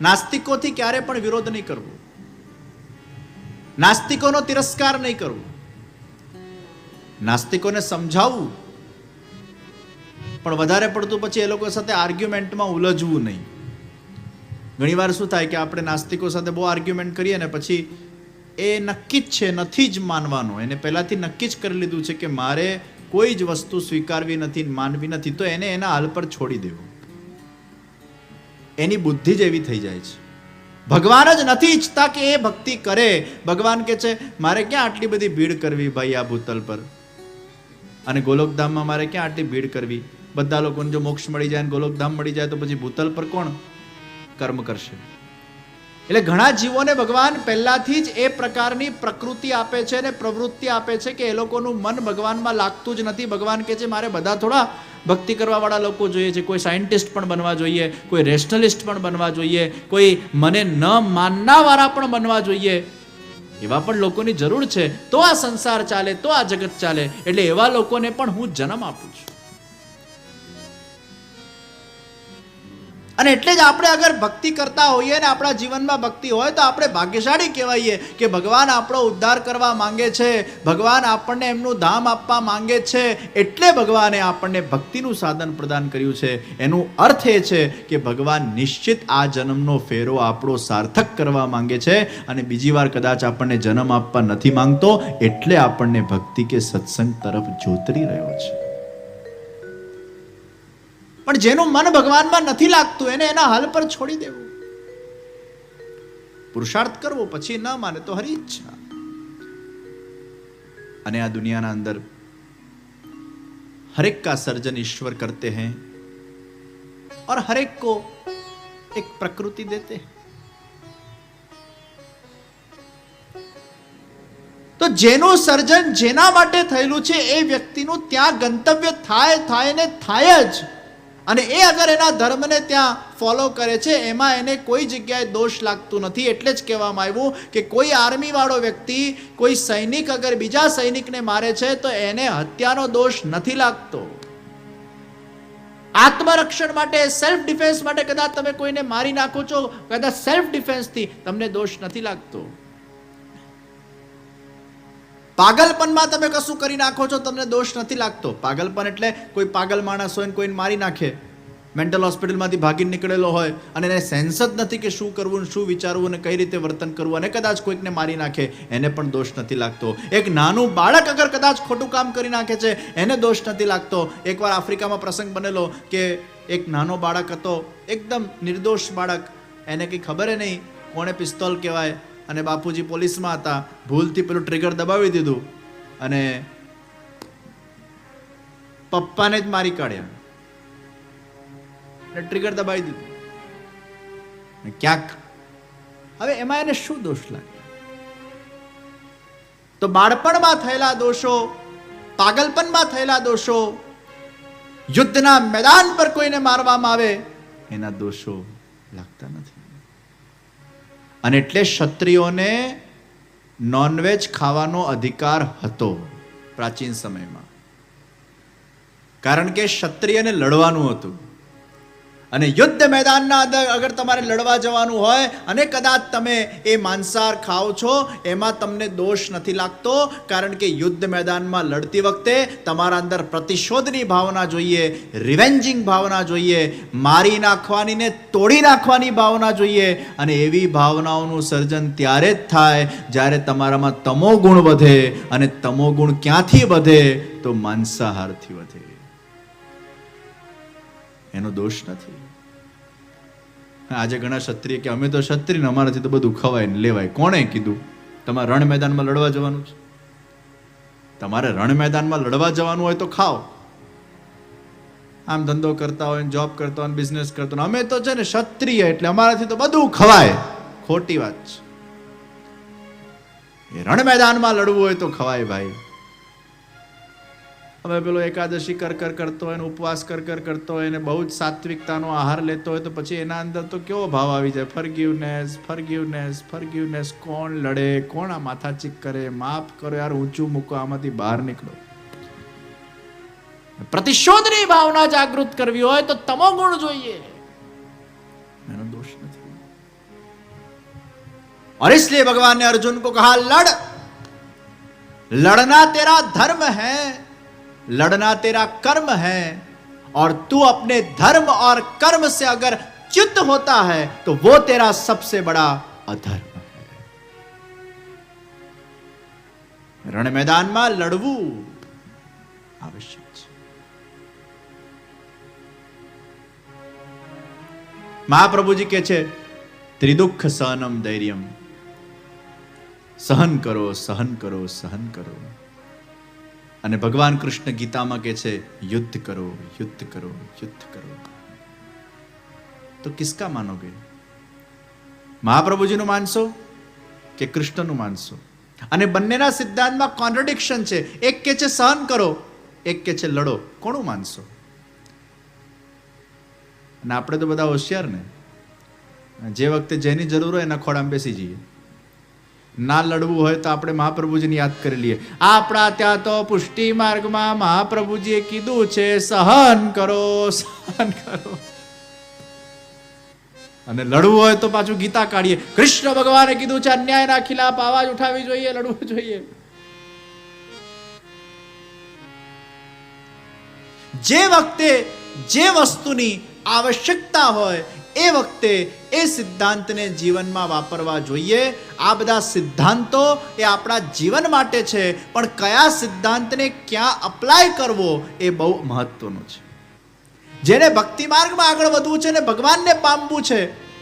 નાસ્તિકોથી ક્યારે પણ વિરોધ નહીં કરવો, નાસ્તિકોનો તિરસ્કાર નહીં કરવો, નાસ્તિકોને સમજાવવું, પણ વધારે પડતું પછી એ લોકો સાથે આર્ગ્યુમેન્ટમાં ઉલઝવું નહીં. ઘણીવાર શું થાય કે આપણે નાસ્તિકો સાથે બહુ આર્ગ્યુમેન્ટ કરીએ ને પછી એ નક્કી જ છે, નથી જ માનવાનો, એને પહેલાથી નક્કી જ કરી લીધું છે કે મારે કોઈ જ વસ્તુ સ્વીકારવી નથી, માનવી નથી, તો એને એના હાલ પર છોડી દેવું. એની બુદ્ધિ જ એવી થઈ જાય છે. ભગવાન જ નથી ઈચ્છતા કે એ ભક્તિ કરે. ભગવાન કે છે મારે ક્યાં આટલી બધી ભીડ કરવી ભાઈ આ ભૂતલ પર, અને ગોલોકધામમાં મારે ક્યાં આટલી ભીડ કરવી? બધા લોકોને જો મોક્ષ મળી જાય, ગોલોકધામ મળી જાય, તો પછી ભૂતલ પર કોણ કર્મ કરશે? એટલે ઘણા જીવોને ભગવાન પહેલાથી જ એ પ્રકારની પ્રકૃતિ આપે છે ને પ્રવૃત્તિ આપે છે કે એ લોકોનું મન ભગવાનમાં લાગતું જ નથી. ભગવાન કહે છે મારે બધા થોડા ભક્તિ કરવા વાળા લોકો જોઈએ છે, કોઈ સાયન્ટિસ્ટ પણ બનવા જોઈએ, કોઈ રેશનલિસ્ટ પણ બનવા જોઈએ, કોઈ મને ન માનના વાળા પણ બનવા જોઈએ. એવા પણ લોકોની જરૂર છે, તો આ સંસાર ચાલે, તો આ જગત ચાલે. એટલે એવા લોકોને પણ હું જન્મ આપું છું. અને એટલે જ આપણે અગર ભક્તિ કરતા હોઈએ ને આપણા જીવનમાં ભક્તિ હોય તો આપણે ભાગ્યશાળી કહેવાઈએ કે ભગવાન આપણો ઉદ્ધાર કરવા માંગે છે, ભગવાન આપણને એમનું ધામ આપવા માંગે છે. એટલે ભગવાને આપણને ભક્તિનું સાધન પ્રદાન કર્યું છે. એનું અર્થ એ છે કે ભગવાન નિશ્ચિત આ જન્મનો ફેરો આપણો સાર્થક કરવા માંગે છે, અને બીજી વાર કદાચ આપણને જન્મ આપવા નથી માંગતો, એટલે આપણને ભક્તિ કે સત્સંગ તરફ જોતરી રહ્યો છે. પણ જેનું મન ભગવાનમાં નથી લાગતું એને એના હાલ પર છોડી દેવું, પુરુષાર્થ કરવો, પછી ન માને તો હરી ઈચ્છા. અને આ દુનિયાના અંદર हर एक का सर्जन ईश्वर करते हैं और हर एक को एक प्रकृति देते हैं. તો જેનું સર્જન જેના માટે થયેલું છે એ વ્યક્તિનું ત્યાં ગંતવ્ય થાય ને થાય જ. અને એ અગર એના ધર્મને ત્યાં ફોલો કરે છે એમાં એને કોઈ જગ્યાએ દોષ લાગતું નથી. એટલે જ કહેવામાં આવ્યું કે કોઈ આર્મી વાળો વ્યક્તિ, કોઈ સૈનિક અગર બીજા સૈનિકને મારે છે તો એને હત્યાનો દોષ નથી લાગતો. આત્મરક્ષણ માટે, સેલ્ફ ડિફેન્સ માટે કદાચ તમે કોઈને મારી નાખો છો, કદાચ સેલ્ફ ડિફેન્સથી તમને દોષ નથી લાગતો. પાગલપનમાં તમે કશું કરી નાખો છો, તમને દોષ નથી લાગતો. પાગલપન એટલે કોઈ પાગલ માણસ હોય ને કોઈને મારી નાખે, મેન્ટલ હોસ્પિટલમાંથી ભાગી નીકળેલો હોય અને એને સેન્સ જ નથી કે શું કરવું, શું વિચારવું અને કઈ રીતે વર્તન કરવું, અને કદાચ કોઈકને મારી નાખે, એને પણ દોષ નથી લાગતો. એક નાનું બાળક અગર કદાચ ખોટું કામ કરી નાખે છે એને દોષ નથી લાગતો. એકવાર આફ્રિકામાં પ્રસંગ બનેલો કે એક નાનો બાળક હતો, એકદમ નિર્દોષ બાળક, એને કંઈ ખબર નહીં કોણે પિસ્તોલ કહેવાય, અને બાપુજી પોલીસમાં હતા, ભૂલથી પેલું ટ્રિગર દબાવી દીધું અને પપ્પાને જ મારી કાઢ્યા. ટ્રિગર દબાવી દીધું ક્યાંક. હવે એમાં એને શું દોષ લાગે? તો બાળપણમાં થયેલા દોષો, પાગલપનમાં થયેલા દોષો, યુદ્ધના મેદાન પર કોઈને મારવામાં આવે એના દોષો લાગતા નથી. અને એટલે ક્ષત્રિયોને નોનવેજ ખાવાનો અધિકાર હતો પ્રાચીન સમયમાં, કારણ કે ક્ષત્રિયને લડવાનું હતું. અને યુદ્ધ મેદાનના અંદર અગર તમારે લડવા જવાનું હોય અને કદાચ તમે એ માંસાહાર ખાઓ છો, એમાં તમને દોષ નથી લાગતો, કારણ કે યુદ્ધ મેદાનમાં લડતી વખતે તમારા અંદર પ્રતિશોધની ભાવના જોઈએ, રિવેન્જિંગ ભાવના જોઈએ, મારી નાખવાની ને તોડી નાખવાની ભાવના જોઈએ. અને એવી ભાવનાઓનું સર્જન ત્યારે જ થાય જ્યારે તમારામાં તમો ગુણ વધે. અને તમો ગુણ ક્યાંથી વધે? તો માંસાહારથી વધે. એનો દોષ નથી. આજે ઘણા ક્ષત્રિય કે અમે તો ક્ષત્રિય, અમારાથી તો બધું ખવાય ને લેવાય. કોણે કીધું તમારે રણ મેદાનમાં લડવા જવાનું છે? તમારે રણ મેદાનમાં લડવા જવાનું હોય તો ખાઓ. આમ ધંધો કરતા હોય, જોબ કરતા હોય, બિઝનેસ કરતા હોય, અમે તો છે ને ક્ષત્રિય એટલે અમારાથી તો બધું ખવાય. ખોટી વાત છે. રણ મેદાનમાં લડવું હોય તો ખવાય ભાઈ. હવે પેલો એકાદશી કરતો હોય ને ઉપવાસ કરતો હોય ને બહુ જ સાત્વિકતાનો આહાર લેતો હોય તો પછી એના અંદર તો કેવો ભાવ આવી જાય? ફરગિવનેસ, ફરગિવનેસ, ફરગિવનેસ. કોણ લડે? કોણ આ માથાચીક કરે? માફ કરો યાર, ઊંચું મૂકો, આમાંથી બહાર નીકળો. પ્રતિશોધની ભાવના જાગૃત કરવી હોય તો તમો ગુણ જોઈએ. એનો દોષ નથી. और इसलिए भगवान ने अर्जुन को कहा, लड़ना तेरा धर्म है, लड़ना तेरा कर्म है, और तू अपने धर्म और कर्म से अगर च्युत होता है तो वो तेरा सबसे बड़ा अधर्म है. રણ મેદાનમાં લડવું આવશ્યક છે. મહાપ્રભુજી કહે છે, ત્રિદુઃખ સહનમ ધૈર્યમ, સહન કરો, સહન કરો, સહન કરો. અને ભગવાન કૃષ્ણ ગીતામાં કહે છે, યુદ્ધ કરો, યુદ્ધ કરો, યુદ્ધ કરો. તો કિસકા માનોગે? મહાપ્રભુજીનું માનશો કે કૃષ્ણનું માનશો? અને બંનેના સિદ્ધાંતમાં કોન્ટ્રડિક્શન છે. એક કે છે સહન કરો, એક કે છે લડો. કોનું માનશો? અને આપણે તો બધા હોશિયાર ને, જે વખતે જેની જરૂર હોય એના ખોળામાં બેસી જઈએ. ના લડવું હોય તો આપણે મહાપ્રભુજીને યાદ કરી લઈએ. આપણા ત્યાં તો પુષ્ટિ માર્ગમાં મહાપ્રભુજીએ કીધું છે, સહન કરો, સહન કરો. અને લડવું હોય તો પાછું ગીતા કાઢીએ. કૃષ્ણ ભગવાને કીધું છે, અન્યાયના ખિલાફ આવાજ ઉઠાવવી જોઈએ, લડવું જોઈએ. જે વખતે જે વસ્તુની આવશ્યકતા હોય એ વખતે એ સિદ્ધાંતને જીવનમાં વાપરવા જોઈએ. આ બધા સિદ્ધાંતો એ આપણા જીવન માટે છે, પણ કયા સિદ્ધાંતને ક્યાં અપ્લાય કરવો એ બહુ મહત્વનું છે. જેને ભક્તિ માર્ગમાં આગળ વધવું છે ને ભગવાનને પામવું છે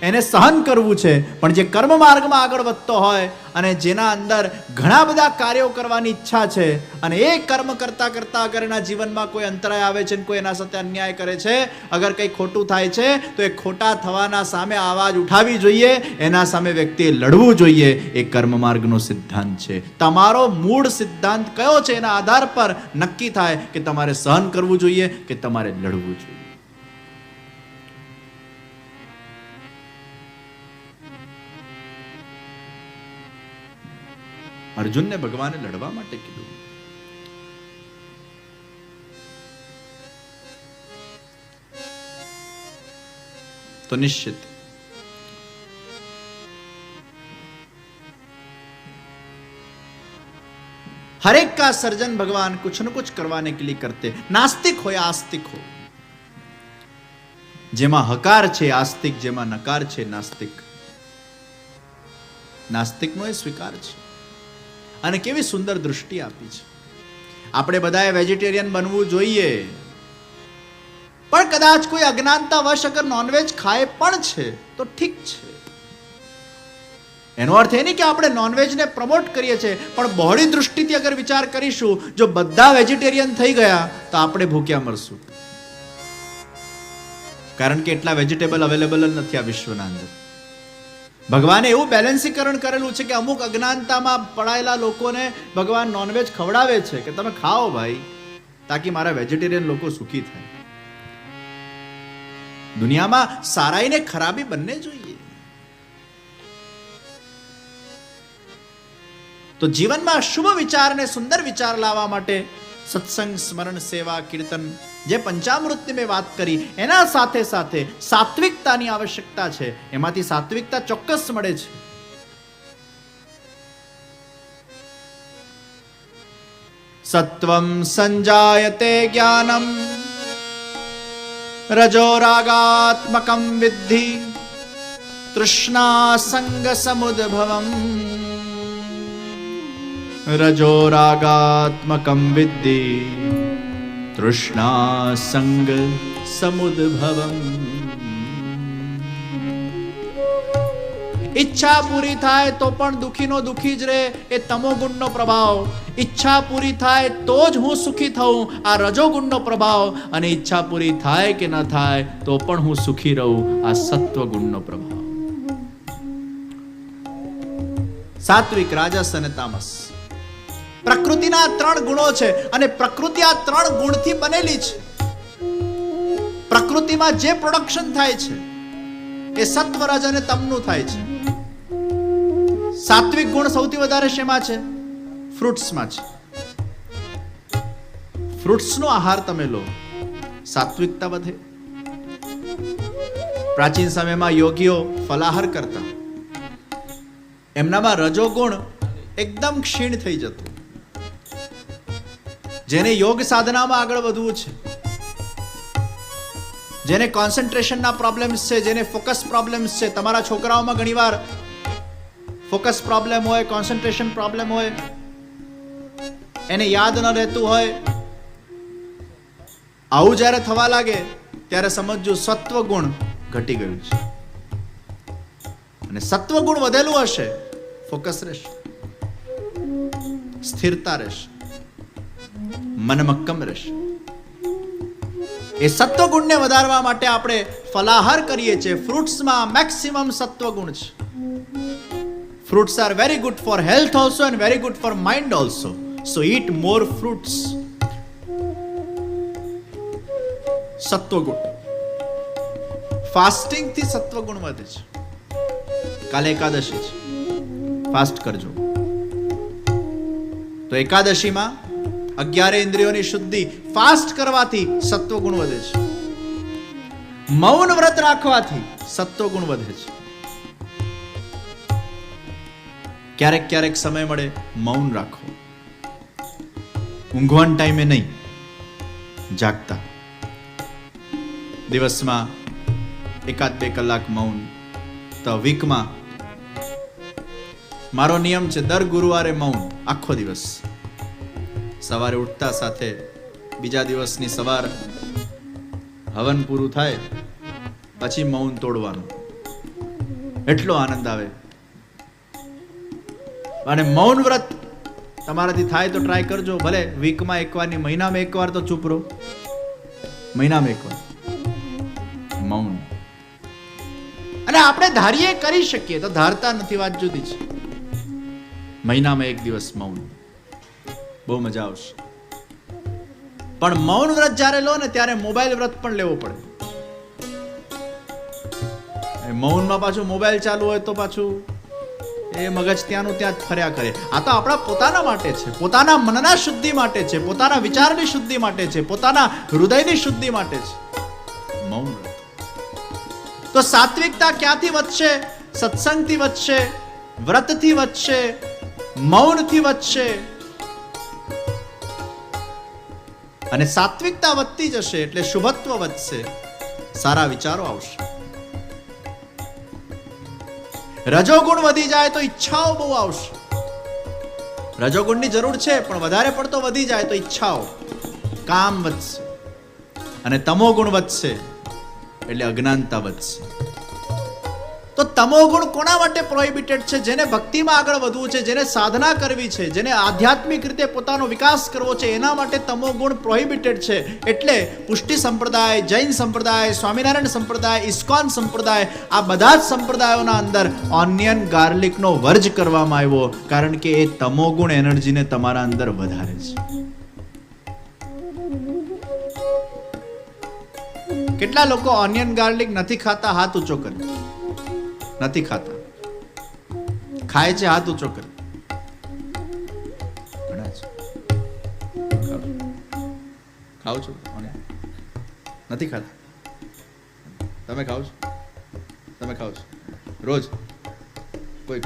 એને સહન કરવું છે, પણ જે કર્મ માર્ગમાં આગળ વધતો હોય અને જેના અંદર ઘણા બધા કાર્યો કરવાની ઈચ્છા છે અને એ કર્મ કરતા કરતા અગર એના જીવનમાં કોઈ અંતરાય આવે છે, કોઈ એના સાથે અન્યાય કરે છે, અગર કંઈ ખોટું થાય છે તો એ ખોટા થવાના સામે આવાજ ઉઠાવી જોઈએ, એના સામે વ્યક્તિએ લડવું જોઈએ. એ કર્મ માર્ગનો સિદ્ધાંત છે. તમારો મૂળ સિદ્ધાંત કયો છે એના આધાર પર નક્કી થાય કે તમારે સહન કરવું જોઈએ કે તમારે લડવું જોઈએ. અર્જુનને ભગવાને લડવા માટે કીધું. तो निश्चित हर एक का सर्जन भगवान कुछ न कुछ करवाने के लिए करते. नास्तिक हो या आस्तिक हो, जेमा हकार छे आस्तिक, जेमा नकार छे नास्तिक. નાસ્તિકનો એ સ્વીકાર છે. અને કેવી સુંદર દૃષ્ટિ આપી છે. આપણે બધાએ વેજીટેરિયન બનવું જોઈએ, પણ કદાચ કોઈ અજ્ઞાનતાવશ અગર નોનવેજ ખાય પણ છે તો ઠીક છે. એનો અર્થ એ નહીં કે આપણે નોનવેજને પ્રમોટ કરીએ છીએ, પણ બહોળી દૃષ્ટિથી અગર વિચાર કરીશું, જો બધા વેજીટેરિયન થઈ ગયા તો આપણે ભૂખ્યા મરશું. કારણ કે એટલા વેજીટેબલ અવેલેબલ જ નથી આ વિશ્વના અંદર. ભગવાને એવું બેલેન્સીકરણ કરેલું છે કે અમુક અજ્ઞાનતામાં પડાયેલા લોકોને ભગવાન નોનવેજ ખવડાવે છે કે તમે ખાઓ ભાઈ, તાકી મારા વેજીટેરિયન લોકો સુખી થાય. દુનિયામાં સારાઈ ને ખરાબી બંને જોઈએ. તો જીવનમાં શુભ વિચાર ને સુંદર વિચાર લાવવા માટે સત્સંગ, સ્મરણ, સેવા, કીર્તન, જે પંચામૃતની મેં વાત કરી એના સાથે સાથે સાત્વિકતાની આવશ્યકતા છે. એમાંથી સાત્વિકતા ચોક્કસ મળે છે. સત્વમ સંજાયતે જ્ઞાનમ રજો રાગાત્મકમ વિદ્ધિ તૃષ્ણા સંગ સમુદ્ભવમ. રજો રાગાત્મકમ વિદ્ધિ તૃષ્ણા સંગ સમુદ્ભવમ. ઈચ્છા પૂરી થાય તો પણ દુખીનો દુખી જ રહે, એ તમોગુણનો પ્રભાવ. ઈચ્છા પૂરી થાય તો જ હું સુખી થઉં, આ રજોગુણનો પ્રભાવ. અને ઈચ્છા પૂરી થાય કે ન થાય તો પણ હું સુખી રહું, આ સત્વગુણનો પ્રભાવ. સાત્વિક, રાજસ અને તામસ પ્રકૃતિના 3 ગુણો છે અને પ્રકૃતિ આ 3 ગુણથી બનેલી છે. પ્રકૃતિમાં જે પ્રોડક્શન થાય છે એ સત્વ, રજ અને તમનું થાય છે. સાત્વિક ગુણ સૌથી વધારે શેમાં છે? ફ્રૂટ્સમાં છે. ફ્રૂટ્સનો આહાર તમે લો, સાત્વિકતા વધે. પ્રાચીન સમયમાં યોગીઓ ફલાહાર કરતા, એમનામાં રજોગુણ એકદમ ક્ષીણ થઈ જતું. જેને યોગ સાધનામાં આગળ વધવું છે, જેને કોન્સન્ટ્રેશનના પ્રોબ્લેમ્સ છે, જેને ફોકસ પ્રોબ્લેમ્સ છે, તમારા છોકરાઓમાં ઘણીવાર ફોકસ પ્રોબ્લેમ હોય, કોન્સન્ટ્રેશન પ્રોબ્લેમ હોય, એને યાદ ન રહેતું હોય, આવું જ્યારે થવા લાગે ત્યારે સમજજો સત્વ ગુણ ઘટી ગયું છે. અને સત્વ ગુણ વધેલું હશે, ફોકસ રહેશે, સ્થિરતા રહેશે, મન મક્કમ રહેશે. એ સત્વ ગુણને વધારવા માટે આપણે ફલાહાર કરીએ છીએ. ફ્રૂટ્સમાં મેક્સિમમ સત્વ ગુણ છે. Fruits are very good for health also and very good for mind also. So eat more fruits. સત્વગુણ. ફાસ્ટિંગ થી સત્વગુણ વધે છે. કાલે એકાદશી છે, ફાસ્ટ કરજો. તો એકાદશીમાં 11 ઇન્દ્રિયોની શુદ્ધિ ફાસ્ટ કરવાથી સત્વગુણ વધે છે. મૌન વ્રત રાખવાથી સત્વગુણ વધે છે. ક્યારેક ક્યારેક સમય મળે મૌન રાખો. ઊંઘવાન ટાઈમે નહીં, જાગતા દિવસમાં 1-2 કલાક મૌન. તો વીકમાં મારો નિયમ છે દર ગુરુવારે મૌન આખો દિવસ. સવારે ઉઠતા સાથે બીજા દિવસની સવાર હવન પૂરું થાય પછી મૌન તોડવાનું. એટલો આનંદ આવે. અને મૌન વ્રત તમારાથી થાય તો ટ્રાય કરજો. ભલે વીકમાં એકવાર ની મહિનામાં એકવાર તો ચૂપ રહો. મહિનામાં એકવાર મૌન. અને આપણે ધારીએ કરી શકીએ તો ધારતા નથી, વાત જુદી છે. મહિનામાં 1 દિવસ મૌન, બહુ મજા આવશે. પણ મૌન વ્રત જ્યારે લો ને ત્યારે મોબાઈલ વ્રત પણ લેવો પડે. મૌનમાં પાછું મોબાઈલ ચાલુ હોય તો પાછું એ મગજ ત્યાંનું ત્યાં જ ફર્યા કરે. આ તો આપણા પોતાના માટે છે, પોતાના મનના શુદ્ધિ માટે છે, પોતાના વિચારની શુદ્ધિ માટે છે, પોતાના હૃદયની શુદ્ધિ માટે છે મૌન વ્રત. તો સાત્વિકતા ક્યાંથી વધશે? સત્સંગથી વધશે, વ્રતથી વધશે, મૌનથી વધશે. અને સાત્વિકતા વધતી જશે એટલે શુભત્વ વધશે, સારા વિચારો આવશે. રજોગુણ વધી જાય તો ઈચ્છાઓ બહુ આવશે. રજોગુણની જરૂર છે પણ વધારે પડતો વધી જાય તો ઈચ્છાઓ, કામ વધશે. અને તમોગુણ વધશે એટલે અજ્ઞાનતા વધશે. તો તમોગુણ કોના માટે પ્રોહિબિટેડ છે? જેને ભક્તિમાં આગળ વધવું છે, જેને સાધના કરવી છે, જેને આધ્યાત્મિક રીતે પોતાનો વિકાસ કરવો છે, એના માટે તમોગુણ પ્રોહિબિટેડ છે. એટલે પુષ્ટિ સંપ્રદાય, જૈન સંપ્રદાય, સ્વામિનારાયણ સંપ્રદાય, ઇસ્કોન સંપ્રદાય, આ બધા જ સંપ્રદાયોના અંદર ઓનિયન ગાર્લિકનો વર્જ કરવામાં આવ્યો, કારણ કે એ તમોગુણ એનર્જીને તમારા અંદર વધારે છે. કેટલા લોકો ઓનિયન ગાર્લિક નથી ખાતા? હાથ ઊંચો કરે. નથી ખાતા. ખાય છે? હાથ ઊંચો કરે. ખાવ છો? નથી ખાતા? તમે ખાવ છો? તમે ખાવ છો રોજ? કોઈ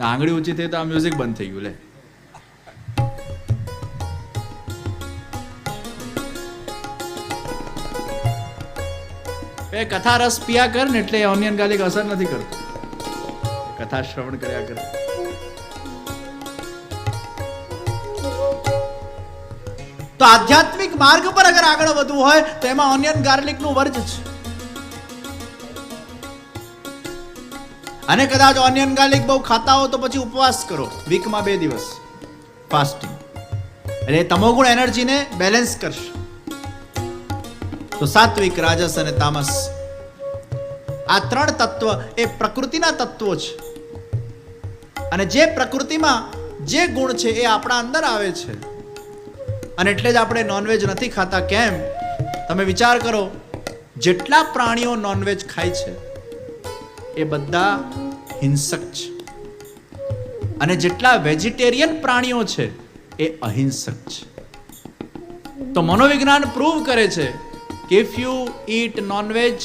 આંગળી ઊંચી થઈ તો આ મ્યુઝિક બંધ થઈ ગયું. લે કથા રસ પિયા કર ને એટલે ઓનિયન ગાર્લિક અસર નથી કરતું. કથા શ્રવણ કર્યા કર. તો આધ્યાત્મિક માર્ગ પર અગર આગળ વધવું હોય તો એમાં ઓનિયન ગાર્લિક નું વર્જ છે. અને કદાચ ઓનિયન ગાર્લિક બહુ ખાતા હો તો પછી ઉપવાસ કરો, વીકમાં 2 દિવસ ફાસ્ટિંગ. એટલે તમોગુણ એનર્જીને બેલેન્સ કરશે. તો સાત્વિક, રાજસ અને તામસ, આ 3 તત્વ એ પ્રકૃતિના તત્વો છે. અને જે પ્રકૃતિમાં જે ગુણ છે એ આપણા અંદર આવે છે. અને એટલે જ આપણે નોનવેજ નથી ખાતા. કેમ? તમે વિચાર કરો, જેટલા પ્રાણીઓ નોનવેજ ખાય છે એ બધા હિંસક છે, અને જેટલા વેજીટેરિયન પ્રાણીઓ છે એ અહિંસક છે. તો મનોવિજ્ઞાન પ્રૂવ કરે છે કે if you eat non-veg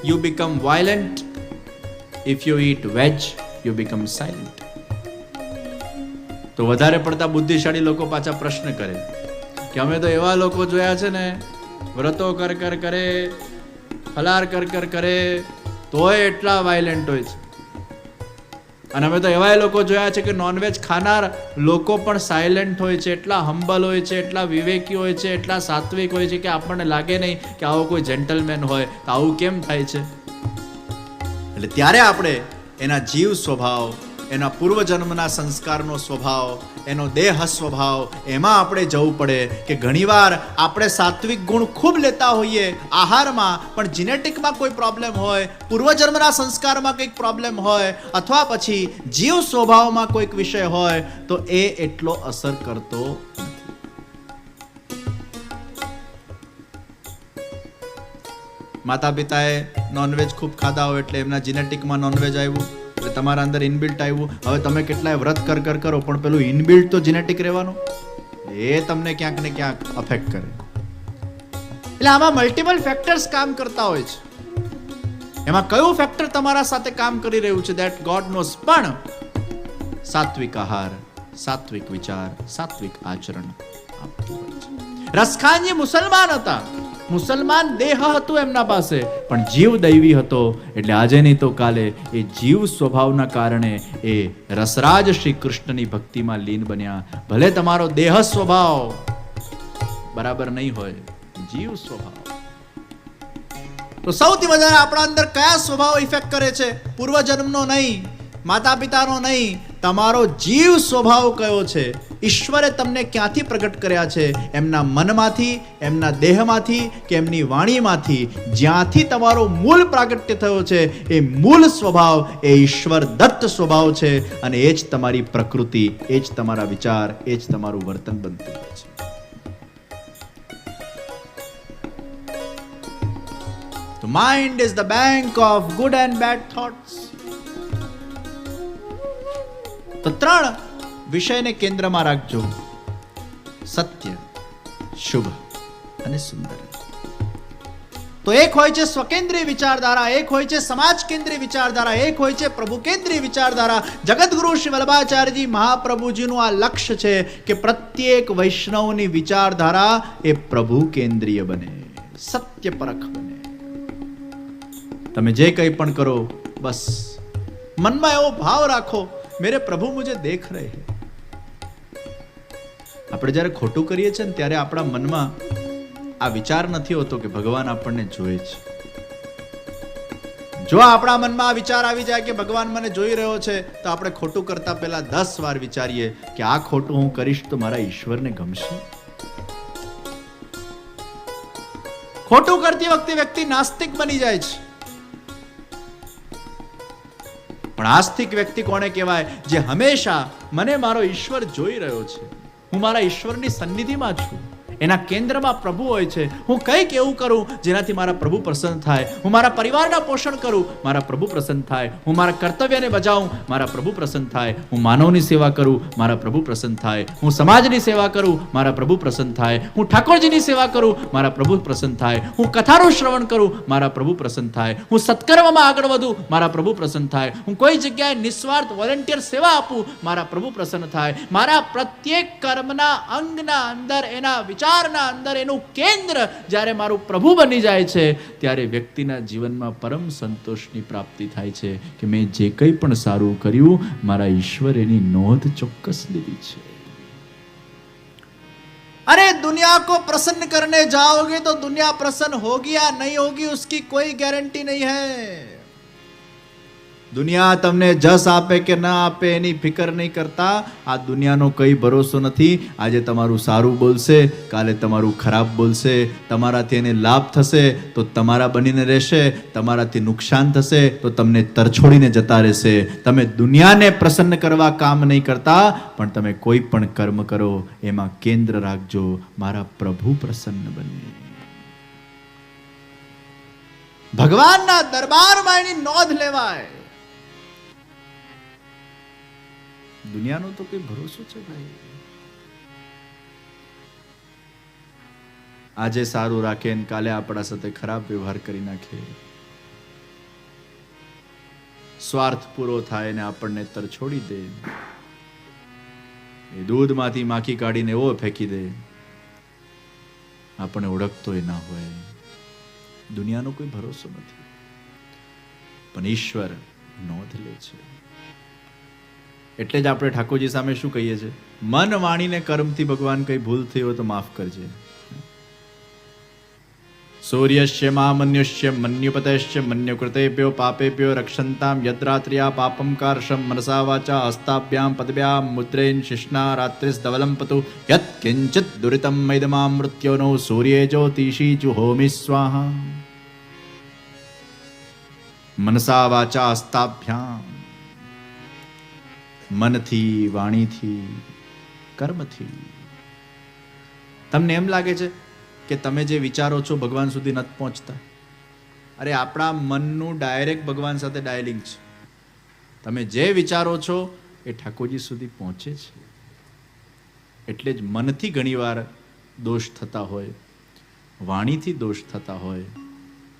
you become violent. If you eat veg, you become silent. તો વધારે પડતા બુદ્ધિશાળી લોકો પાછા પ્રશ્ન કરે કે અમે તો એવા લોકો જોયા છે ને, વ્રતો કરે, ફલાર કરે, તોય એટલા વાયલેન્ટ હોય છે. અને અમે તો એવા લોકો જોયા છે કે નોનવેજ ખાનાર લોકો પણ સાયલેન્ટ હોય છે, એટલા હમ્બલ હોય છે, એટલા વિવેકી હોય છે, એટલા સાત્વિક હોય છે કે આપણને લાગે નહીં કે આવો કોઈ જેન્ટલમેન હોય. તો આવું કેમ થાય છે? એટલે ત્યારે આપણે એના જીવ સ્વભાવ, એના પૂર્વજન્મના સંસ્કારનો સ્વભાવ, એનો દેહ સ્વભાવ, એમાં આપણે જવું પડે કે ઘણીવાર આપણે સાત્વિક ગુણ ખૂબ લેતા હોઈએ આહારમાં, પણ જીનેટિકમાં કોઈ પ્રોબ્લેમ હોય, પૂર્વજન્મના સંસ્કારમાં કંઈક પ્રોબ્લેમ હોય, અથવા પછી જીવ સ્વભાવમાં કોઈક વિષય હોય, તો એ એટલો અસર કરતો નથી. માતા પિતાએ નોનવેજ ખૂબ ખાધા હોય એટલે એમના જીનેટિકમાં નોનવેજ આવ્યું, એટલે તમારા અંદર ઇનબિલ્ટ આવ્યું. હવે તમે કેટલાય વ્રત કરો પણ પેલું ઇનબિલ્ટ તો જીનેટિક રહેવાનું, એ તમને ક્યાંક ને ક્યાંક અફેક્ટ કરે. એટલે આમાં મલ્ટિપલ ફેક્ટર્સ કામ કરતા હોય છે. એમાં કયું ફેક્ટર તમારા સાથે કામ કરી રહ્યું છે ધેટ ગોડ નોઝ. પણ સાત્વિક આહાર, સાત્વિક વિચાર, સાત્વિક આચરણ. રસખાનજી મુસલમાન હતા, મુસલમાન દેહ હતું એમના પાસે, પણ જીવ દૈવી હતો. એટલે આજે નહીં તો કાલે એ જીવ સ્વભાવના કારણે એ રસરાજ શ્રી કૃષ્ણની ભક્તિમાં લીન બન્યા. ભલે તમારો દેહ સ્વભાવ બરાબર નહીં હોય, જીવ સ્વભાવ. તો સૌથી વધારે આપણા અંદર કયા સ્વભાવ ઇફેક્ટ કરે છે? પૂર્વજન્મનો નહીં, માતા પિતાનો નહીં, તમારો જીવ સ્વભાવ કયો છે? ઈશ્વરે તમને ક્યાંથી પ્રગટ કર્યા છે? એમના મનમાંથી, એમના દેહમાંથી કે એમની વાણીમાંથી? જ્યાંથી તમારો મૂળ પ્રાગટ્ય થયો છે એ મૂળ સ્વભાવ એ ઈશ્વર દત્ત સ્વભાવ છે, અને એ જ તમારી પ્રકૃતિ, એ જ તમારા વિચાર, એ જ તમારું વર્તન બનતું હોય છે. તો mind is the bank of good and bad thoughts. તો 3 વિષયને કેન્દ્રમાં રાખજો: સત્ય, શુભ અને સુંદર. તો એક હોય છે સ્વકેન્દ્રીય વિચારધારા, એક હોય છે સમાજ કેન્દ્રીય વિચારધારા, એક હોય છે પ્રભુ કેન્દ્રીય વિચારધારા. જગતગુરુ શ્રી વલ્લભાચાર્યજી મહાપ્રભુજીનું આ લક્ષ્ય છે કે પ્રત્યેક વૈષ્ણવની વિચારધારા એ પ્રભુ કેન્દ્રીય બને, સત્ય પરખ બને. તમે જે કંઈ પણ કરો, બસ મનમાં એવો ભાવ રાખો, મેરે પ્રભુ મુજે દેખ રહે હૈ. આપણે જ્યારે ખોટું કરીએ છીએ ને ત્યારે આપણા મનમાં આ વિચાર નથી હોતો કે ભગવાન આપણને જોઈ છે. જો આપણા મનમાં આ વિચાર આવી જાય કે ભગવાન મને જોઈ રહ્યો છે, તો આપણે ખોટું કરતા પહેલા 10 વાર વિચારીએ કે આ ખોટું હું કરીશ તો મારા ઈશ્વરને ગમશે. ખોટું કરતી વખતે વ્યક્તિ નાસ્તિક બની જાય છે. પણ આસ્તિક વ્યક્તિ કોને કહેવાય? જે હંમેશા મને મારો ઈશ્વર જોઈ રહ્યો છે, હું મારા ઈશ્વરની સન્નિધિમાં છું, એના કેન્દ્રમાં પ્રભુ હોય છે. હું કંઈક એવું કરું જેનાથી મારા પ્રભુ પ્રસન્ન થાય. હું મારા પરિવારના પોષણ કરું, મારા પ્રભુ પ્રસન્ન થાય. હું મારા કર્તવ્યને બજાવું, મારા પ્રભુ પ્રસન્ન થાય. હું માનવની સેવા કરું, મારા પ્રભુ પ્રસન્ન થાય. હું સમાજની સેવા કરું, મારા પ્રભુ પ્રસન્ન થાય. હું ઠાકોરજીની સેવા કરું, મારા પ્રભુ પ્રસન્ન થાય. હું કથાનું શ્રવણ કરું, મારા પ્રભુ પ્રસન્ન થાય. હું સત્કર્મમાં આગળ વધું, મારા પ્રભુ પ્રસન્ન થાય. હું કોઈ જગ્યાએ નિસ્વાર્થ વોલેન્ટિયર સેવા આપું, મારા પ્રભુ પ્રસન્ન થાય. મારા પ્રત્યેક કર્મના અંગના અંદર, એના વિચારના અંદર એનું કેન્દ્ર જ્યારે મારું પ્રભુ બની જાય છે, ત્યારે વ્યક્તિના જીવનમાં પરમ સંતોષની પ્રાપ્તિ થાય છે કે મેં જે કંઈ પણ સારું કર્યું, મારા ઈશ્વર એની નોંધ ચોક્કસ લીધી છે. अरे दुनिया को प्रसन्न करने जाओगे तो दुनिया प्रसन्न होगी या नहीं होगी उसकी कोई गारंटी नहीं है. દુનિયા તમને જસ આપે કે ના આપે એની ફિકર નહીં કરતા. આ દુનિયાનો કઈ ભરોસો નથી. આજે તમારું સારું બોલશે, કાલે તમારું ખરાબ બોલશે. તમારાથી એને લાભ થશે તો તમારા બનીને રહેશે, તમારાથી નુકસાન થશે તો તમને તરછોડીને જતા રહેશે. તમે દુનિયાને પ્રસન્ન કરવા કામ નહીં કરતા, પણ તમે કોઈ પણ કર્મ કરો એમાં કેન્દ્ર રાખજો, મારા પ્રભુ પ્રસન્ન બને. ભગવાનના દરબારમાં એની નોંધ લેવાય. દુનિયાનો તો કોઈ ભરોસો છે ભાઈ? આજે સારું રાખે ને કાલે આપણા સાથે ખરાબ વ્યવહાર કરી નાખે. સ્વાર્થ પૂરો થાય ને આપણને તરછોડી દે, એ દૂધમાંથી માખી કાઢીને એવો ફેંકી દે, આપણને ઓળખતોય ના હોય. દુનિયાનો કોઈ ભરોસો નથી, પણ ઈશ્વર નોંધ લે છે. એટલે જ આપણે ઠાકોરજી સામે શું કહીએ છીએ? મન વાણીને કર્મથી ભગવાન કઈ ભૂલ થઈ હોય તો માફ કરજે. સૂર્યસ્ય મામન્યુષ્ય મન્યુપતયશ્ચ મન્યુકૃતેભ્યો પાપેભ્યો રક્ષંતામ યદ્રાત્ર્યા પાપમ કાર્ષમ મનસા વાચા હસ્તાભ્યામ પદભ્યામ મુદ્રેન શિષ્ણા રાત્રિસ ધવલમ પતુ યત કિંચિત દુરિતમ મૈદમામ મૃત્યોનો સૂર્યે જ્યોતિષી જુહોમિ સ્વાહા. મનસા વાચા હસ્તાભ્યામ, મનથી, વાણીથી, કર્મથી. તમને એમ લાગે છે કે તમે જે વિચારો છો ભગવાન સુધી નથી પહોંચતા? અરે આપણા મનનું ડાયરેક્ટ ભગવાન સાથે ડાયલિંગ છે. તમે જે વિચારો છો એ ઠાકોરજી સુધી પહોંચે છે. એટલે જ મનથી ઘણીવાર દોષ થતા હોય, વાણીથી દોષ થતા હોય,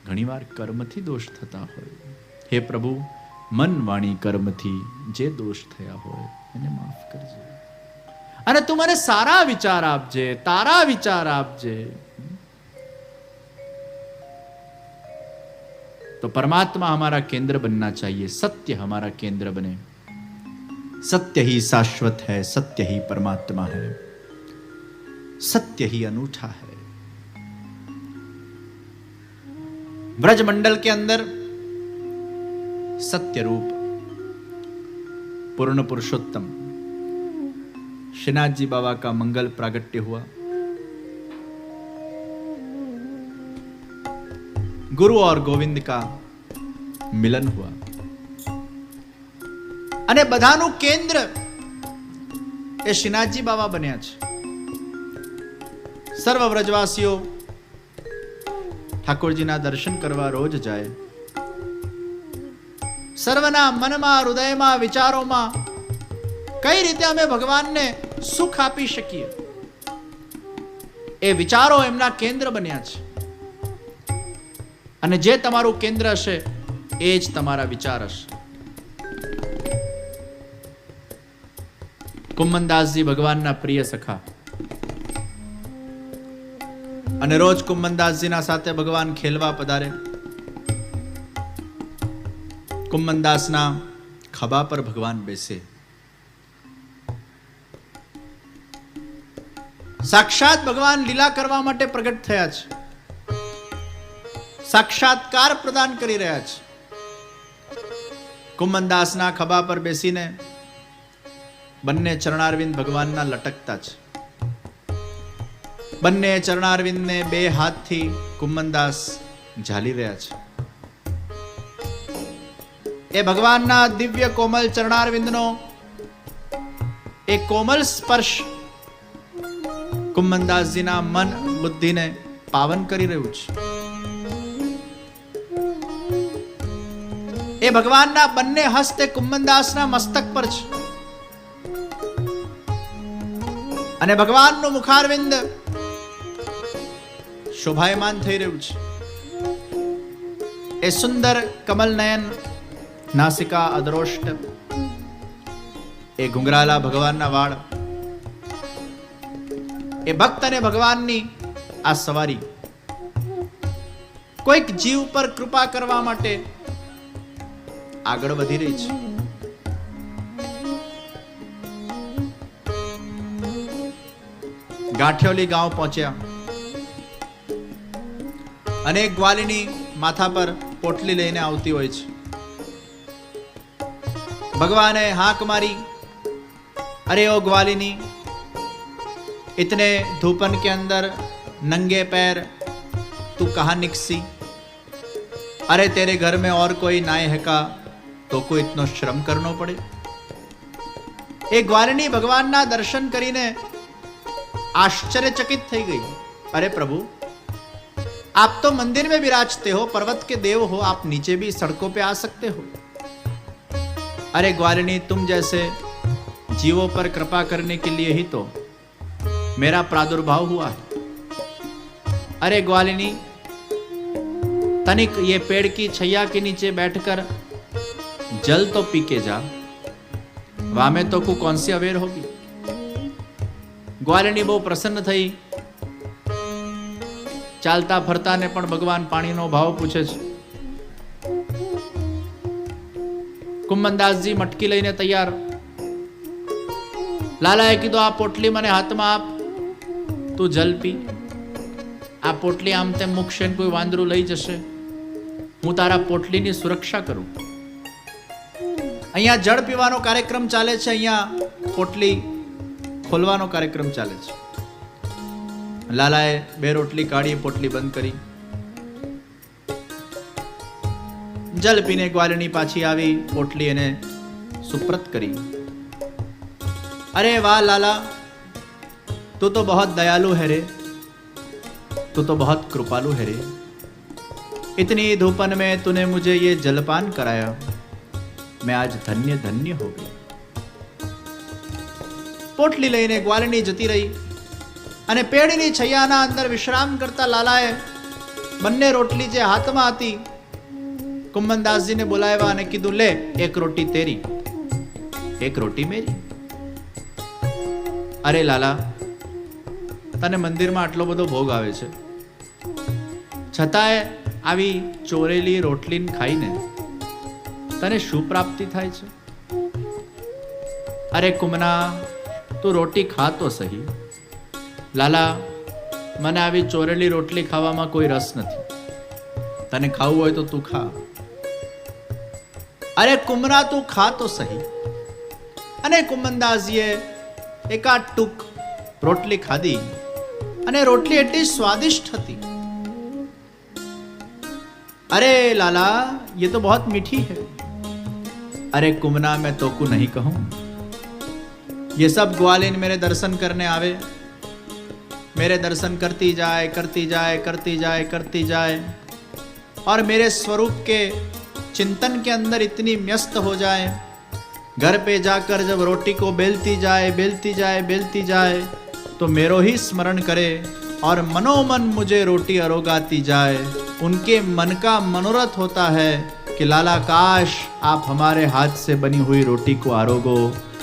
ઘણીવાર કર્મથી દોષ થતા હોય. હે પ્રભુ, મન વાણી કર્મથી જે દોષ થયા હોય એને માફ કરજે, અને તું મને સારા વિચાર આપજે, તારા વિચાર આપજે. तो परमात्मा हमारा केंद्र बनना चाहिए, सत्य हमारा केंद्र बने. सत्य ही शाश्वत है, सत्य ही परमात्मा है, सत्य ही अनूठा है. ब्रज मंडल के अंदर सत्य रूप पूर्ण पुरुषोत्तम श्रीनाथ जी बाबा का मंगल प्रागट्य हुआ. गुरु और गोविंद का मिलन हुआ, અને બધાનું કેન્દ્ર એ શ્રીનાથજી બાબા બન્યા છે. સર્વ વ્રજવાસીઓ ઠાકોરજીના દર્શન કરવા રોજ જાય. સર્વના મનમાં, હૃદયમાં, વિચારોમાં કઈ રીતે અમે ભગવાનને સુખ આપી શકીએ એ વિચારો એમના કેન્દ્ર બન્યા છે. અને જે તમારું કેન્દ્ર હશે એ જ તમારા વિચાર હશે. કુમ્મનદાસજી ભગવાનના પ્રિય સખા, અને રોજ કુમ્મનદાસજીના સાથે ભગવાન ખેલવા પધારે. કુમ્મનદાસના ખભા પર ભગવાન બેસે. સાક્ષાત ભગવાન લીલા કરવા માટે પ્રગટ થયા છે, સાક્ષાત્કાર પ્રદાન કરી રહ્યા છે. કુમ્મનદાસના ખભા પર બેસીને બંને ચરણારવિંદ ભગવાનના લટકતા છે. બંને ચરણારવિંદને બે હાથથી કુમ્મનદાસ ઝાલી રહ્યા છે. એ ભગવાનના દિવ્ય કોમલ ચરણારવિંદનો એ કોમલ સ્પર્શ કુમ્મનદાસજીના મન બુદ્ધિને પાવન કરી રહ્યું છે. એ ભગવાનના બંને હસ્ત કુમ્મનદાસના મસ્તક પર છે, અને ભગવાનનું મુખારવિંદ શોભાયમાન થઈ રહ્યું છે. એ સુંદર કમલ નયન, નાસિકા અદ્રોષ્ટ, એ ઘુંઘરાલા ભગવાનના વાળ, એ ભક્ત અને ભગવાનની આ સવારી કોઈક જીવ પર કૃપા કરવા માટે આગળ વધી રહી છે. ગાંઠિયોલી ગાંવ પહોંચ્યા, અને એક ગ્વાલિની માથા પર પોટલી લઈને આવતી હોય છે. ભગવાને હાક મારી, अरे ओ ग्वालिनी, इतने धूपन के अंदर नंगे पैर तू कहाँ निकसी? अरे तेरे घर में और कोई नाय है का तो कोई इतना श्रम करना पड़े? एक ग्वालिनी भगवान ना दर्शन करीने आश्चर्यचकित થઈ ગઈ. अरे प्रभु, आप तो मंदिर में विराजते हो, पर्वत के देव हो, आप नीचे भी सड़कों पे आ सकते हो. अरे ग्वालिनी, तुम जैसे जीवों पर कृपा करने के लिए ही तो मेरा प्रादुर्भाव हुआ है. अरे ग्वालिनी, तनिक ये पेड़ की छैया के नीचे बैठकर जल तो पी के जा, वामे तो को कौन सी अवेर होगी। ग्वालिनी बहु प्रसन्न थई, चालता फरता ने पण भगवान पानी नो भाव पूछे छे। कुंभनदास जी मटकी लईने तैयार। लालाए कीधुं आ पोटली मने हाथमां आप, तू जल पी। आ पोटली आम तेम मूकशे ने कोई वांदरू लई जशे, हूँ तारा पोटलीनी सुरक्षा करूं। अहींया जल पीवानो कार्यक्रम चाले छे, अहींया पोटली खोलवानो कार्यक्रम चाले छे। लालाए बे रोटली काढी, पोटली बंद करी, जल पीने ग्वालिनी पाछी आवी, पोटली एने सुप्रत करी। अरे वाह लाला, तू तो बहुत दयालु है रे, तू तो बहुत कृपालु है रे। इतनी धूपन में तूने मुझे ये जलपान कराया, मैं आज धन्य धन्य हो गई। पोटली लईने ग्वालिनी जती रही અને પેડીની છૈયાના અંદર વિશ્રામ કરતા લાલાએ બંને રોટલી જે હાથમાં હતી કુંભનદાસજીને બોલાવ્યા અને કીધું, લે એક રોટી તેરી, એક રોટી મેરી. અરે લાલા, તને મંદિરમાં આટલો બધો ભોગ આવે છે, છતાંય આવી ચોરેલી રોટલીને ખાઈને તને શું પ્રાપ્તિ થાય છે? અરે કુંભના, તું રોટી ખા તો સહી. લાલા, મને આવી ચોરેલી રોટલી ખાવામાં કોઈ રસ નથી, તને ખાવું હોય તો તું ખા. અરે કુંભના, તું ખા તો સહી. અને કુંભનદાસજીએ એકાદ ટૂંક રોટલી ખાધી અને રોટલી એટલી સ્વાદિષ્ટ હતી. अरे लाला, ये तो बहुत मीठी है. अरे कुमना, मैं तो को नहीं कहूं. ये सब ग्वालिन मेरे दर्शन करने आवे, मेरे दर्शन करती जाए करती जाए करती जाए करती जाए और मेरे स्वरूप के चिंतन के अंदर इतनी व्यस्त हो जाए, घर पे जाकर जब रोटी को बेलती जाए बेलती जाए बेलती जाए तो मेरो ही स्मरण करे और मनोमन मुझे रोटी अरोगाती जाए. उनके मन का मनोरथ होता है कि लाला, काश आप हमारे हाथ से बनी हुई रोटी को आरोगो.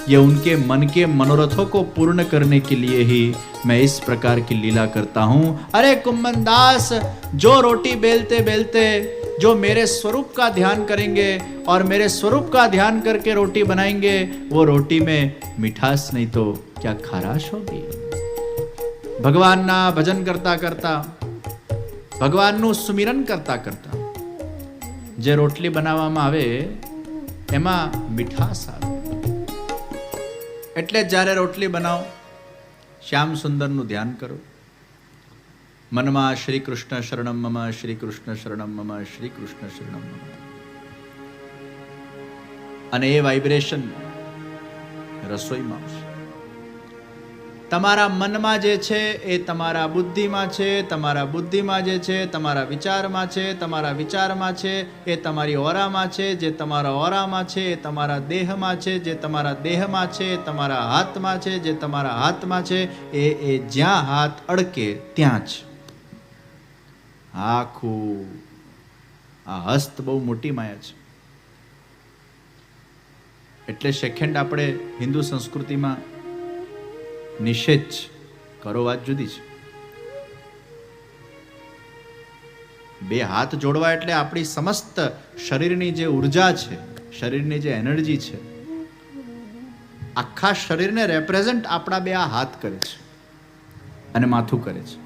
ये उनके मन के मनोरथों को पूर्ण करने के लिए ही मैं इस प्रकार की लीला करता हूं. अरे कुंभनदास, जो रोटी बेलते बेलते जो मेरे स्वरूप का ध्यान करेंगे और मेरे स्वरूप का ध्यान करके रोटी बनाएंगे, वो रोटी में मिठास नहीं तो क्या खाराश होगी. ભગવાનના ભજન કરતા કરતા, ભગવાનનું સુમિરન કરતા કરતા જે રોટલી બનાવવામાં આવે એમાં મીઠાશ આવે. એટલે જ્યારે રોટલી બનાવો, શ્યામ સુંદરનું ધ્યાન કરો, મનમાં શ્રી કૃષ્ણ શરણમ મમ, શ્રી કૃષ્ણ શરણમ મમ, શ્રી કૃષ્ણ શરણમ મમ, અને એ વાઇબ્રેશન રસોઈમાં આવશે. તમારા મનમાં જે છે એ તમારા બુદ્ધિમાં છે, તમારા બુદ્ધિમાં જે છે તમારા વિચારમાં છે, તમારા વિચારમાં છે એ તમારી ઓરામાં છે, જે તમારા ઓરામાં છે એ તમારા દેહમાં છે, જે તમારા દેહમાં છે એ તમારા હાથમાં છે, જે તમારા હાથમાં છે એ જ્યાં હાથ અડકે ત્યાં જ આખું આ હસ્ત બહુ મોટી માયા છે. એટલે સેકન્ડ આપણે હિન્દુ સંસ્કૃતિમાં નિષેધ કરો, વાત જુદી છે. બે હાથ જોડવા એટલે આપણી સમસ્ત શરીરની જે ઉર્જા છે, શરીરની જે એનર્જી છે, આખા શરીરને રેપ્રેઝન્ટ આપણા બે આ હાથ કરે છે અને માથું કરે છે.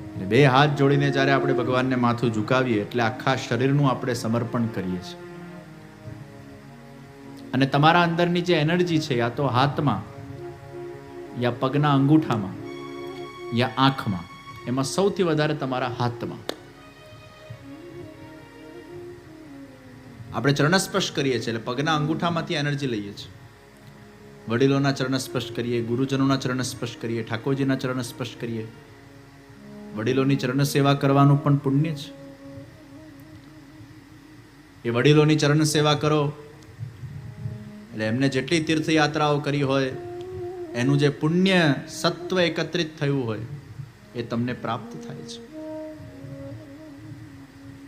એટલે બે હાથ જોડીને જ્યારે આપણે ભગવાનને માથું ઝુકાવીએ એટલે આખા શરીરનું આપણે સમર્પણ કરીએ છીએ. અને તમારા અંદરની જે એનર્જી છે, યા તો હાથમાં, યા પગના અંગૂઠામાં, યા આંખમાં, એમાં સૌથી વધારે તમારા હાથમાં. આપણે ચરણ સ્પર્શ કરીએ છીએ એટલે પગના અંગૂઠામાંથી એનર્જી લઈએ છીએ. વડીલોના ચરણ સ્પર્શ કરીએ, ગુરુજનોના ચરણ સ્પર્શ કરીએ, ઠાકોરજીના ચરણ સ્પર્શ કરીએ. વડીલોની ચરણ સેવા કરવાનું પણ પુણ્ય છે. એ વડીલોની ચરણ સેવા કરો એટલે એમને જેટલી તીર્થયાત્રાઓ કરી હોય એનું જે પુણ્ય સત્વ એકત્રિત થયું હોય એ તમને પ્રાપ્ત થાય છે.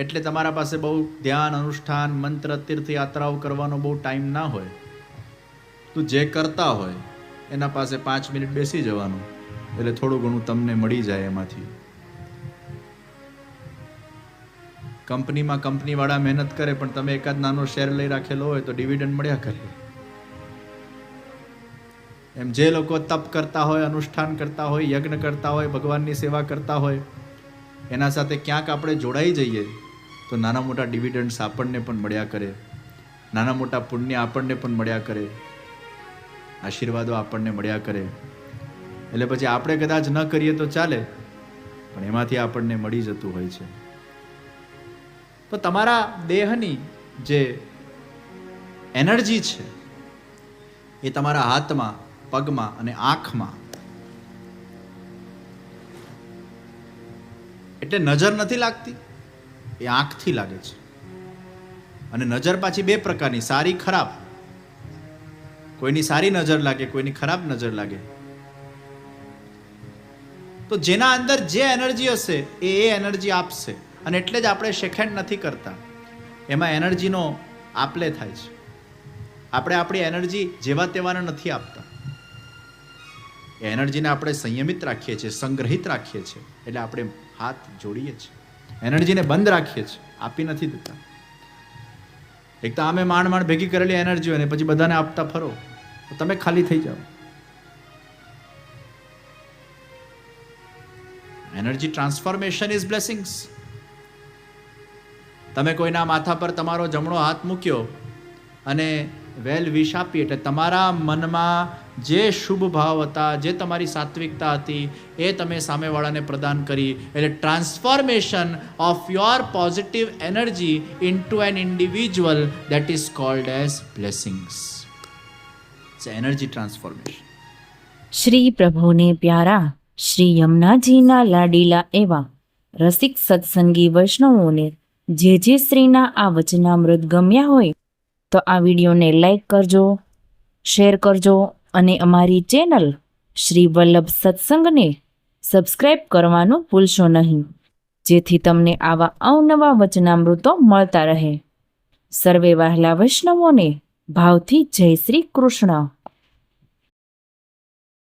એટલે તમારા પાસે બહુ ધ્યાન, અનુષ્ઠાન, મંત્ર, તીર્થયાત્રાઓ કરવાનો બહુ ટાઈમ ના હોય તો જે કરતા હોય એના પાસે 5 મિનિટ બેસી જવાનું, એટલે થોડું ઘણું તમને મળી જાય એમાંથી. કંપનીમાં કંપનીવાળા મહેનત કરે પણ તમે એકાદ નાનો શેર લઈ રાખેલો હોય તો ડિવિડન્ડ મળ્યા કરે. એમ જે લોકો તપ કરતા હોય, અનુષ્ઠાન કરતા હોય, યજ્ઞ કરતા હોય, ભગવાનની સેવા કરતા હોય, એના સાથે ક્યાંક આપણે જોડાઈ જઈએ તો નાના મોટા ડિવિડન્ડ્સ આપણને પણ મળ્યા કરે, નાના મોટા પુણ્ય આપણને પણ મળ્યા કરે, આશીર્વાદો આપણને મળ્યા કરે. એટલે પછી આપણે કદાચ ન કરીએ તો ચાલે, પણ એમાંથી આપણને મળી જતું હોય છે. તો તમારા દેહની જે એનર્જી છે એ તમારા હાથમાં, પગમાં અને આંખમાં, એટલે નજર નથી લાગતી, એ આંખથી લાગે છે. અને નજર પાછી 2 પ્રકારની, સારી, ખરાબ. કોઈની સારી નજર લાગે, કોઈની ખરાબ નજર લાગે. તો જેના અંદર જે એનર્જી હશે એ એનર્જી આપશે. અને એટલે જ આપણે શેખેન્ડ નથી કરતા, એમાં એનર્જીનો આપલે થાય છે. આપણે આપણી એનર્જી જેવા તેવાને નથી આપતા, એ એનર્જીને આપણે સંયમિત રાખીએ છીએ, સંગ્રહિત રાખીએ છીએ. એટલે આપણે હાથ જોડીએ છીએ, એનર્જીને બંધ રાખીએ છીએ, આપી નથી દેતા. એક તો આમે માંડ ભેગી કરેલી એનર્જી હોય ને પછી બધાને આપતા ફરો તો તમે ખાલી થઈ જાઓ. Energy transformation is blessings. તમે કોઈના માથા પર તમારો જમણો હાથ મૂક્યો અને વેલ વિશ આપી, એટલે તમારા મનમાં જે શુભ ભાવ હતા, જે તમારી સાત્વિકતા હતી, એ તમે સામેવાળાને પ્રદાન કરી. એટલે transformation of your positive energy into N individual, that is called as blessings. Energy transformation. Shri પ્રભુને પ્યારા શ્રી યમુનાજીના લાડીલા એવા રસિક સત્સંગી વૈષ્ણવોને જે શ્રીના આ વચનામૃત ગમ્યા હોય તો આ વિડીયોને લાઈક કરજો, શેર કરજો અને અમારી ચેનલ શ્રી વલ્લભ સત્સંગને સબસ્ક્રાઈબ કરવાનું ભૂલશો નહીં, જેથી તમને આવા અવનવા વચનામૃતો મળતા રહે. સર્વે વહાલા વૈષ્ણવોને ભાવથી જય શ્રી કૃષ્ણ.